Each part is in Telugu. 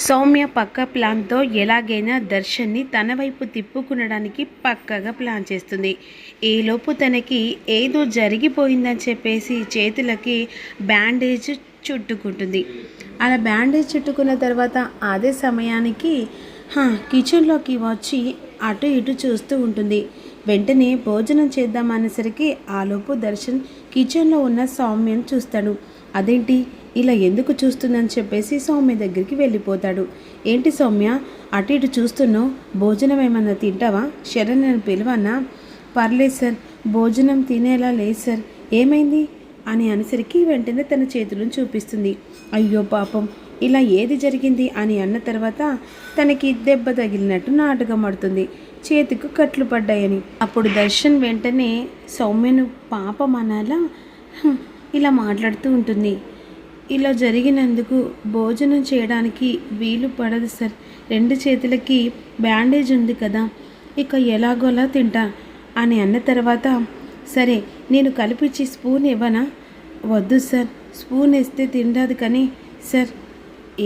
సౌమ్య పక్క ప్లాన్తో ఎలాగైనా దర్శన్ని తన వైపు తిప్పుకునడానికి పక్కగా ప్లాన్ చేస్తుంది. ఈలోపు తనకి ఏదో జరిగిపోయిందని చెప్పేసి చేతులకి బ్యాండేజ్ చుట్టుకుంటుంది. అలా బ్యాండేజ్ చుట్టుకున్న తర్వాత అదే సమయానికి కిచెన్లోకి వచ్చి అటు ఇటు చూస్తూ ఉంటుంది. వెంటనే భోజనం చేద్దామనేసరికి ఆలోపు దర్శన్ కిచెన్లో ఉన్న సౌమ్యను చూస్తాడు. అదేంటి ఇలా ఎందుకు చూస్తుందని చెప్పేసి సౌమ్య దగ్గరికి వెళ్ళిపోతాడు. ఏంటి సౌమ్య అటు ఇటు చూస్తున్నావు, భోజనం ఏమన్నా తింటావా, శరణ్ నేను పిలవన్నా? పర్లేదు సార్, భోజనం తినేలా లేదు సార్, ఏమైంది అని అనేసరికి వెంటనే తన చేతులను చూపిస్తుంది. అయ్యో పాపం, ఇలా ఏది జరిగింది అని అన్న తర్వాత తనకి దెబ్బ తగిలినట్టు నాటకం ఆడుతుంది. చేతికి కట్లు పడ్డాయని. అప్పుడు దర్శన్ వెంటనే సౌమ్యను పాపం అనాలా ఇలా మాట్లాడుతూ ఉంటుంది. ఇలా జరిగినందుకు భోజనం చేయడానికి వీలు పడదు సార్, 2 చేతులకి బ్యాండేజ్ ఉంది కదా, ఇక ఎలాగోలా తింటా అని అన్న తర్వాత సరే నేను కలిపిచ్చి స్పూన్ ఇవ్వనా? వద్దు సార్, స్పూన్ వేస్తే తినరాదు కానీ సార్,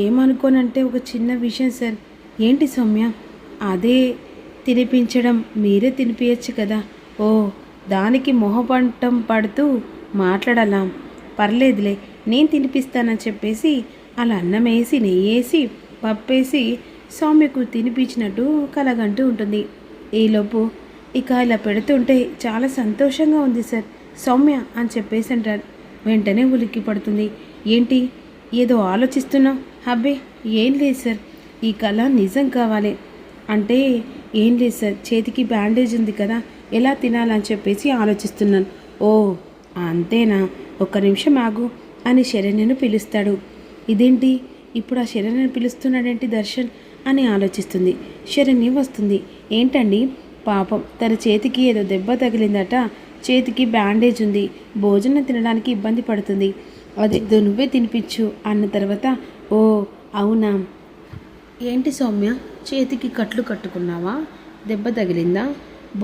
ఏమనుకోనంటే ఒక చిన్న విషయం సార్. ఏంటి సౌమ్య? అదే తినిపించడం, మీరే తినిపించచ్చు కదా. ఓ, దానికి మొహపంటం పడుతూ మాట్లాడాలా? పర్లేదులే, నేను తినిపిస్తానని చెప్పేసి అలా అన్నం వేసి నెయ్యేసి పప్పేసి సౌమ్యకు తినిపించినట్టు కలగంటూ ఉంటుంది. ఈలోపు ఇక ఇలా పెడుతుంటే చాలా సంతోషంగా ఉంది సార్ సౌమ్య అని చెప్పేసి అంటారు. వెంటనే ఉలిక్కి పడుతుంది. ఏంటి ఏదో ఆలోచిస్తున్నావు? అబ్బే ఏం లేదు సార్, ఈ కళ నిజం కావాలి అంటే ఏం లేదు సార్, చేతికి బ్యాండేజ్ ఉంది కదా, ఎలా తినాలని చెప్పేసి ఆలోచిస్తున్నాను. ఓ అంతేనా, ఒక్క నిమిషం ఆగు అని శరణ్యను పిలుస్తాడు. ఇదేంటి ఇప్పుడు ఆ శరణ్యను పిలుస్తున్నాడేంటి దర్శన్ అని ఆలోచిస్తుంది. శరణ్య వస్తుంది. ఏంటండి, పాపం తన చేతికి ఏదో దెబ్బ తగిలిందట, చేతికి బ్యాండేజ్ ఉంది, భోజనం తినడానికి ఇబ్బంది పడుతుంది, అదేదో నువ్వే తినిపించు అన్న తర్వాత ఓ అవునా, ఏంటి సౌమ్య చేతికి కట్లు కట్టుకున్నావా, దెబ్బ తగిలిందా,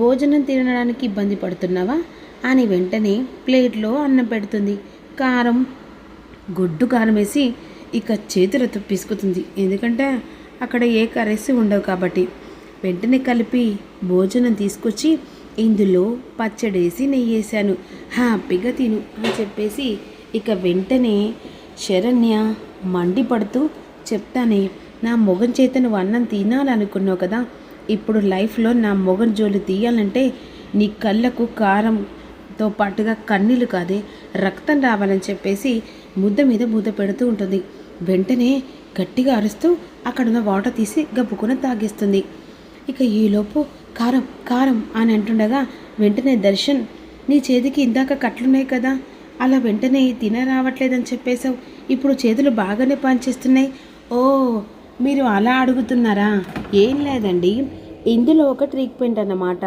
భోజనం తినడానికి ఇబ్బంది పడుతున్నావా అని వెంటనే ప్లేట్లో అన్నం పెడుతుంది. కారం, గుడ్డు కారం వేసి ఇక చేతులతో పిసుకుతుంది. ఎందుకంటే అక్కడ ఏ కర్రీస్ ఉండవు కాబట్టి. వెంటనే కలిపి భోజనం తీసుకొచ్చి ఇందులో పచ్చడేసి నెయ్యేసాను, హ్యాపీగా తిను అని చెప్పేసి ఇక వెంటనే శరణ్య మండిపడుతూ చెప్తానే, నా మొగం చేత నువ్వు అన్నం తినాలనుకున్నావు కదా, ఇప్పుడు లైఫ్లో నా మొగం జోలు తీయాలంటే నీ కళ్ళకు కారంతో పాటుగా కన్నీళ్ళు కాదే రక్తం రావాలని చెప్పేసి ముద్ద మీద ముద్ద పెడుతూ ఉంటుంది. వెంటనే గట్టిగా అరుస్తూ అక్కడున్న వాటర్ తీసి గబ్బుకున తాగేస్తుంది. ఇక ఈలోపు కారం కారం అని అంటుండగా వెంటనే దర్శన్, నీ చేతికి ఇందాక కట్లున్నాయి కదా, అలా వెంటనే తినరావట్లేదని చెప్పేశావు, ఇప్పుడు చేతులు బాగానే పనిచేస్తున్నాయి. ఓ మీరు అలా అడుగుతున్నారా? ఏం లేదండి, ఇందులో ఒక ట్రీట్మెంట్ అన్నమాట.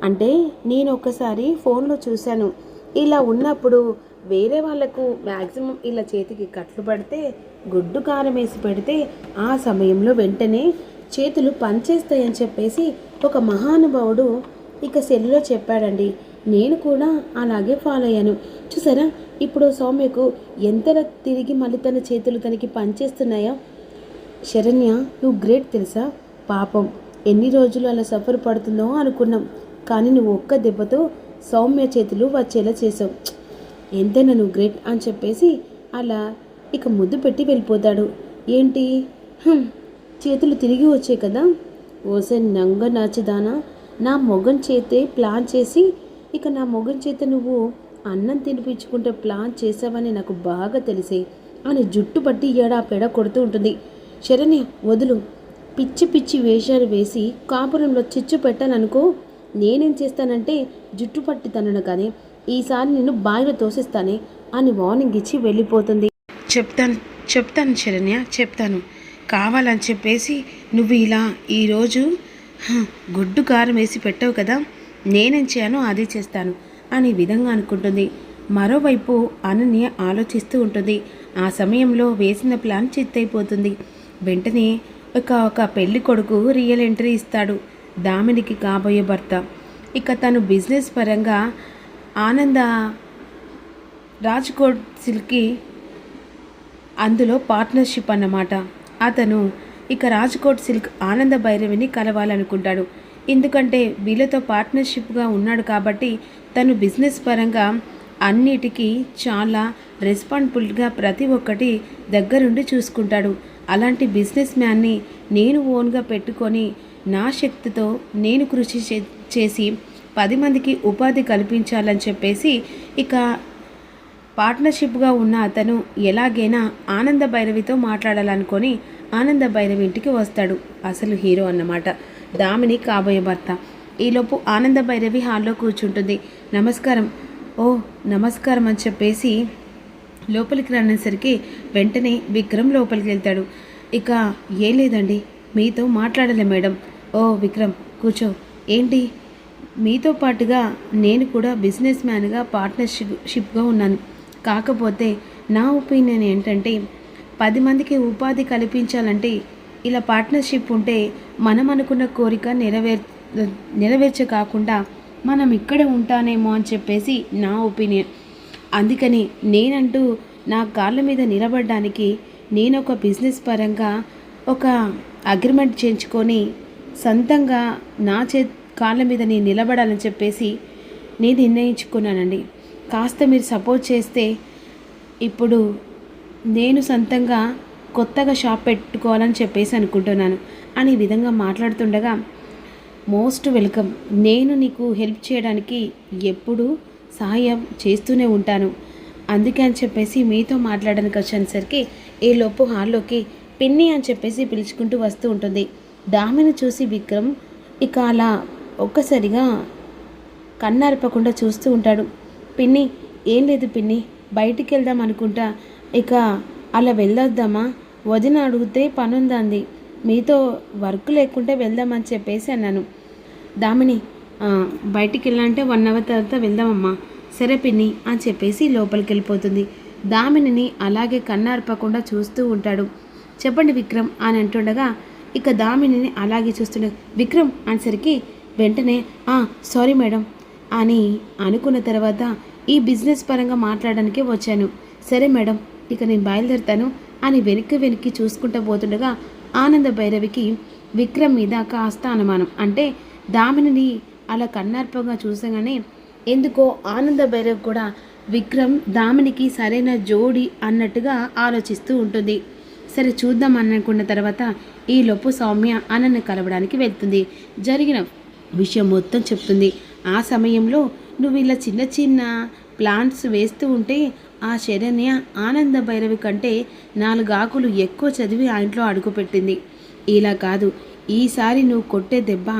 అంటే నేను ఒకసారి ఫోన్లో చూశాను, ఇలా ఉన్నప్పుడు వేరే వాళ్ళకు మ్యాక్సిమం ఇలా చేతికి కట్లు పడితే గుడ్డు కారం వేసి పెడితే ఆ సమయంలో వెంటనే చేతులు పనిచేస్తాయని చెప్పేసి ఒక మహానుభావుడు ఇక సెల్లో చెప్పాడండి. నేను కూడా అలాగే ఫాలో అయ్యాను. చూసారా ఇప్పుడు సౌమ్యకు ఎంతలా తిరిగి మళ్ళీ తన చేతులు తనకి పనిచేస్తున్నాయో. శరణ్య నువ్వు గ్రేట్ తెలుసా, పాపం ఎన్ని రోజులు అలా సఫర్ పడుతుందో అనుకున్నాం, కానీ నువ్వు ఒక్క దెబ్బతో సౌమ్య చేతులు వచ్చేలా చేసావు, ఎంతైనా నువ్వు గ్రేట్ అని చెప్పేసి అలా ఇక ముద్దు పెట్టి వెళ్ళిపోతాడు. ఏంటి చేతులు తిరిగి వచ్చాయి కదా, ఓసే నంగ నాచిదానా, నా మొగం చేతే ప్లాన్ చేసి ఇక నా మొగం చేత నువ్వు అన్నం తినిపించుకుంటే ప్లాన్ చేసావని నాకు బాగా తెలిసే అని జుట్టు పట్టి ఏడాపెడ కొడుతూ ఉంటుంది. శరణ్య వదులు, పిచ్చి పిచ్చి వేషాలు వేసి కాపురంలో చిచ్చు పెట్టాలనుకో, నేనేం చేస్తానంటే జుట్టు పట్టి తనను కానీ ఈసారి నిన్ను బావిలో తోసిస్తానే అని వార్నింగ్ ఇచ్చి వెళ్ళిపోతుంది. చెప్తాను శరణ్య, చెప్తాను, కావాలని చెప్పేసి నువ్వు ఇలా ఈరోజు గుడ్డు కారం వేసి పెట్టావు కదా, నేనేం చేయను అదే చేస్తాను అని విధంగా అనుకుంటుంది. మరోవైపు అనన్య ఆలోచిస్తూ ఉంటుంది. ఆ సమయంలో వేసిన ప్లాన్ చిత్తైపోతుంది. వెంటనే ఒక పెళ్లి కొడుకు రియల్ ఎంట్రీ ఇస్తాడు, దామినికి కాబోయే భర్త. ఇక తను బిజినెస్ పరంగా ఆనంద రాజ్కోట్ సిల్క్కి అందులో పార్ట్నర్షిప్ అన్నమాట. అతను ఇక రాజ్కోట్ సిల్క్ ఆనంద భైరవిని కలవాలనుకుంటాడు. ఎందుకంటే వీళ్ళతో పార్ట్నర్షిప్గా ఉన్నాడు కాబట్టి తను బిజినెస్ పరంగా అన్నిటికీ చాలా రెస్పాన్సిబుల్గా ప్రతి ఒక్కటి దగ్గరుండి చూసుకుంటాడు. అలాంటి బిజినెస్ మ్యాన్ని నేను ఓన్గా పెట్టుకొని నా శక్తితో నేను కృషి చేసి 10 మందికి ఉపాధి కల్పించాలని చెప్పేసి ఇక పార్ట్నర్షిప్గా ఉన్న అతను ఎలాగైనా ఆనంద భైరవితో మాట్లాడాలనుకొని ఆనంద భైరవి ఇంటికి వస్తాడు. అసలు హీరో అన్నమాట, దామిని కాబోయే భర్త. ఈలోపు ఆనంద భైరవి హాల్లో కూర్చుంటుంది. నమస్కారం, ఓ నమస్కారం అని చెప్పేసి లోపలికి రానేసరికి వెంటనే విక్రమ్ లోపలికి వెళ్తాడు. ఇక ఏం లేదండి, మీతో మాట్లాడలే మేడం. ఓ విక్రమ్ కూర్చో. ఏంటి, మీతో పాటుగా నేను కూడా బిజినెస్ మ్యాన్గా పార్ట్నర్షిప్గా ఉన్నాను. కాకపోతే నా ఒపీనియన్ ఏంటంటే 10 మందికి ఉపాధి కల్పించాలంటే ఇలా పార్ట్నర్షిప్ ఉంటే మనం అనుకున్న కోరిక నెరవేర్చకాకుండా మనం ఇక్కడే ఉంటానేమో అని చెప్పేసి నా ఒపీనియన్. అందుకని నేనంటూ నా కాళ్ళ మీద నిలబడడానికి నేను ఒక బిజినెస్ పరంగా ఒక అగ్రిమెంట్ చేయించుకొని సొంతంగా నా కాళ్ళ మీద నేను నిలబడాలని చెప్పేసి నేను నిర్ణయించుకున్నానండి. కాస్త మీరు సపోర్ట్ చేస్తే ఇప్పుడు నేను సొంతంగా కొత్తగా షాప్ పెట్టుకోవాలని చెప్పేసి అనుకుంటున్నాను అని ఈ విధంగా మాట్లాడుతుండగా, మోస్ట్ వెల్కమ్, నేను నీకు హెల్ప్ చేయడానికి ఎప్పుడూ సహాయం చేస్తూనే ఉంటాను. అందుకే అని చెప్పేసి మీతో మాట్లాడడానికి వచ్చేసరికి ఈలోపు హాల్లోకి పిన్ని అని చెప్పేసి పిలుచుకుంటూ వస్తూ ఉంటుంది. దామిని చూసి విక్రమ్ ఇక అలా ఒక్కసారిగా కన్నార్పకుండా చూస్తూ ఉంటాడు. పిన్ని, ఏం లేదు పిన్ని, బయటికి వెళ్దాం అనుకుంటా, ఇక అలా వెళ్ళొద్దామా, వదిన అడిగితే పనుందంది, మీతో వర్క్ లేకుంటే వెళ్దామని చెప్పేసి అన్నాను. దామిని, బయటికి వెళ్ళాలంటే 1 అవర్ తర్వాత వెళ్దామమ్మా. సరే పిన్ని అని చెప్పేసి లోపలికి వెళ్ళిపోతుంది. దామినిని అలాగే కన్నార్పకుండా చూస్తూ ఉంటాడు. చెప్పండి విక్రమ్ అని అంటుండగా ఇక దామినిని అలాగే చూస్తుండే విక్రమ్ అనేసరికి వెంటనే సారీ మేడం అని అనుకున్న తర్వాత ఈ బిజినెస్ పరంగా మాట్లాడడానికే వచ్చాను. సరే మేడం, ఇక నేను బయలుదేరుతాను అని వెనక్కి చూసుకుంటూ పోతుండగా ఆనంద భైరవికి విక్రమ్ మీద కాస్త అనుమానం. అంటే దామినిని అలా కన్నార్పంగా చూసగానే ఎందుకో ఆనంద భైరవి కూడా విక్రమ్ దామినికి సరైన జోడి అన్నట్టుగా ఆలోచిస్తూ ఉంటుంది. సరే చూద్దాం అనుకున్న తర్వాత ఈలోపు సౌమ్య అన్నను కలవడానికి వెళ్తుంది. జరిగిన విషయం మొత్తం చెప్తుంది. ఆ సమయంలో నువ్వు ఇలా చిన్న చిన్న ప్లాన్స్ వేస్తూ ఉంటే ఆ శరణ్య ఆనంద భైరవి కంటే 4 ఆకులు ఎక్కువ చదివి ఆ ఇంట్లో అడుగుపెట్టింది. ఇలా కాదు, ఈసారి నువ్వు కొట్టే దెబ్బ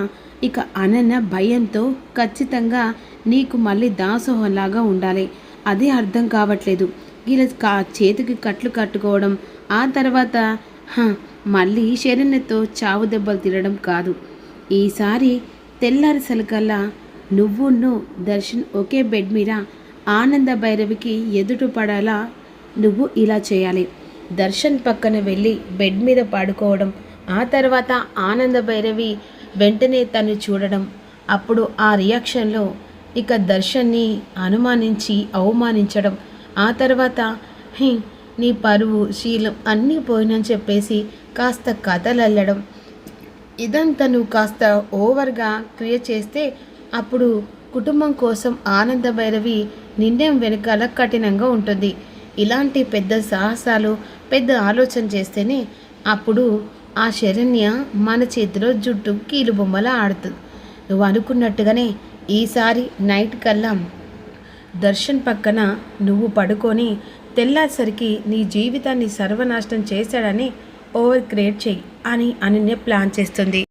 ఇక అనన్న భయంతో ఖచ్చితంగా నీకు మళ్ళీ దాసోహంలాగా ఉండాలి. అదే అర్థం కావట్లేదు. ఇలా చేతికి కట్లు కట్టుకోవడం, ఆ తర్వాత మళ్ళీ శరణ్యతో చావు దెబ్బలు తినడం కాదు. ఈసారి తెల్లారిసలకల్లా నువ్వును దర్శన్ ఒకే బెడ్ మీద ఆనంద భైరవికి ఎదుట పడాలా నువ్వు ఇలా చేయాలి. దర్శన్ పక్కన వెళ్ళి బెడ్ మీద పడుకోవడం, ఆ తర్వాత ఆనంద భైరవి వెంటనే తను చూడడం, అప్పుడు ఆ రియాక్షన్లో ఇక దర్శన్ని అనుమానించి అవమానించడం, ఆ తర్వాత నీ పరువు శీలం అన్నీ పోయినని చెప్పేసి కాస్త కథలు అల్లడం, ఇదంతా నువ్వు కాస్త ఓవర్గా క్రియేట్ చేస్తే అప్పుడు కుటుంబం కోసం ఆనంద భైరవి నిర్ణయం వెనకాల కఠినంగా ఉంటుంది. ఇలాంటి పెద్ద సాహసాలు పెద్ద ఆలోచన చేస్తేనే అప్పుడు ఆ శరణ్య మన చేతిలో జుట్టు కీలుబొమ్మలా ఆడుతుంది. నువ్వు అనుకున్నట్టుగానే ఈసారి నైట్ కల్లా దర్శన్ పక్కన నువ్వు పడుకొని తెల్లాసరికి నీ జీవితాన్ని సర్వనాశనం చేశాడని ఓవర్ క్రియేట్ చెయ్యి అని అనన్య ప్లాన్ చేస్తుంది.